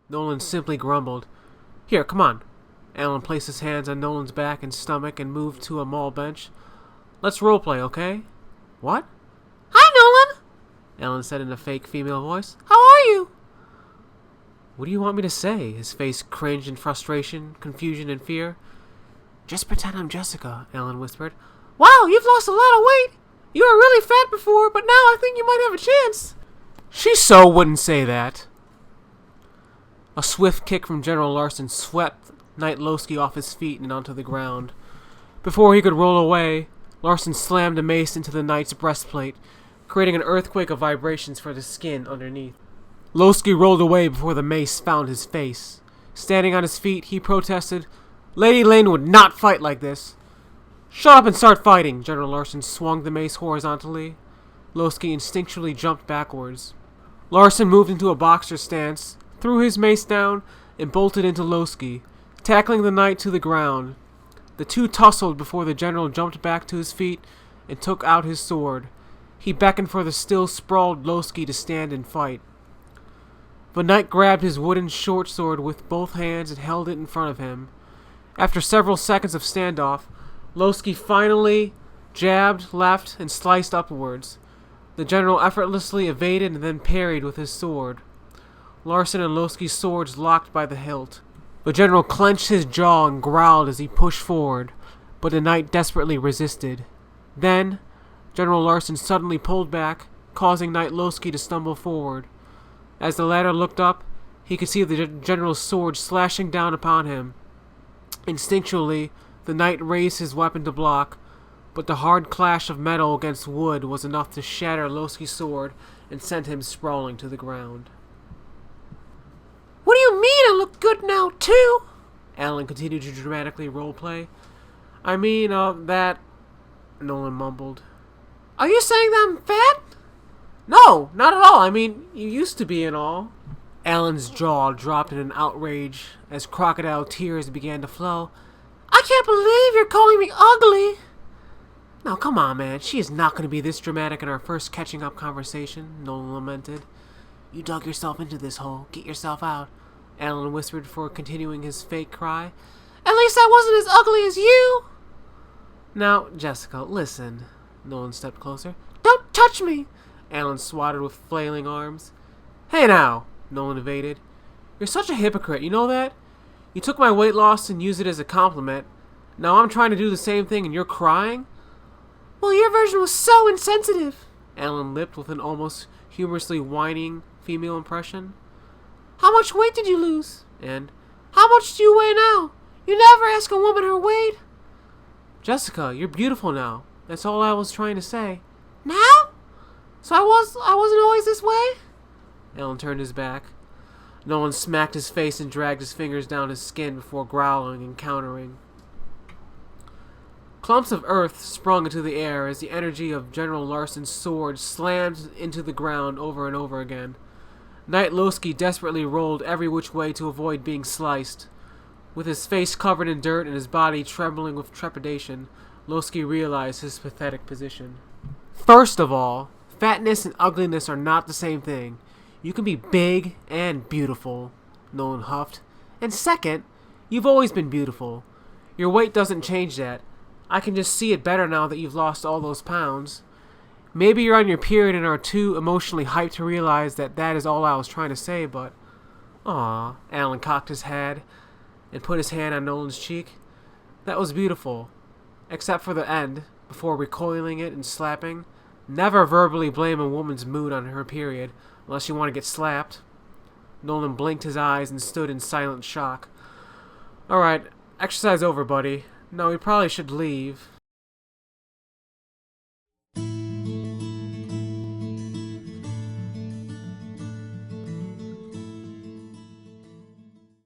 Nolen simply grumbled. Here, come on. Alan placed his hands on Nolan's back and stomach and moved to a mall bench. Let's roleplay, okay? What? Hi, Nolen, Alan said in a fake female voice. how are you? What do you want me to say? His face cringed in frustration, confusion, and fear. Just pretend I'm Jessica, Alan whispered. Wow, you've lost a lot of weight. You were really fat before, but now I think you might have a chance. She so wouldn't say that. A swift kick from General Larson swept Knight Lowski off his feet and onto the ground. Before he could roll away, Larson slammed a mace into the knight's breastplate, creating an earthquake of vibrations for the skin underneath. Lowski rolled away before the mace found his face. Standing on his feet, he protested, Lady Lane would not fight like this. Shut up and start fighting! General Larson swung the mace horizontally. Lowski instinctually jumped backwards. Larson moved into a boxer stance, threw his mace down, and bolted into Lowski, tackling the knight to the ground. The two tussled before the general jumped back to his feet and took out his sword. He beckoned for the still sprawled Lowski to stand and fight. The knight grabbed his wooden short sword with both hands and held it in front of him. After several seconds of standoff, Lowski finally jabbed left and sliced upwards. The general effortlessly evaded and then parried with his sword. Larson and Lowski's swords locked by the hilt. The general clenched his jaw and growled as he pushed forward, but the knight desperately resisted. Then, General Larson suddenly pulled back, causing Knight Lowski to stumble forward. As the latter looked up, he could see the general's sword slashing down upon him. Instinctually, the knight raised his weapon to block, but the hard clash of metal against wood was enough to shatter Lowski's sword and send him sprawling to the ground. What do you mean I look good now, too? Alan continued to dramatically roleplay. I mean, that... Nolen mumbled. Are you saying that I'm fat? No, not at all. I mean, you used to be and all. Alan's jaw dropped in an outrage as crocodile tears began to flow. I can't believe you're calling me ugly. Now, come on, man. She is not going to be this dramatic in our first catching up conversation, Nolen lamented. You dug yourself into this hole. Get yourself out, Alan whispered before continuing his fake cry. At least I wasn't as ugly as you. Now, Jessica, listen. Nolen stepped closer. Don't touch me. Alan swatted with flailing arms. Hey now, Nolen evaded. You're such a hypocrite, you know that? You took my weight loss and used it as a compliment. Now I'm trying to do the same thing and you're crying? Well, your version was so insensitive. Alan lipped with an almost humorously whining female impression. How much weight did you lose? And, how much do you weigh now? You never ask a woman her weight. Jessica, you're beautiful now. That's all I was trying to say. Now? So I wasn't always this way? Alan turned his back. Nolen smacked his face and dragged his fingers down his skin before growling and countering. Clumps of earth sprung into the air as the energy of General Larson's sword slammed into the ground over and over again. Knight Lowski desperately rolled every which way to avoid being sliced. With his face covered in dirt and his body trembling with trepidation, Lowski realized his pathetic position. First of all, fatness and ugliness are not the same thing. You can be big and beautiful, Nolen huffed. And second, you've always been beautiful. Your weight doesn't change that. I can just see it better now that you've lost all those pounds. Maybe you're on your period and are too emotionally hyped to realize that that is all I was trying to say, but... Aw, Alan cocked his head and put his hand on Nolen's cheek. That was beautiful. Except for the end, before recoiling it and slapping. Never verbally blame a woman's mood on her period, unless you want to get slapped. Nolen blinked his eyes and stood in silent shock. Alright, exercise over, buddy. No, we probably should leave.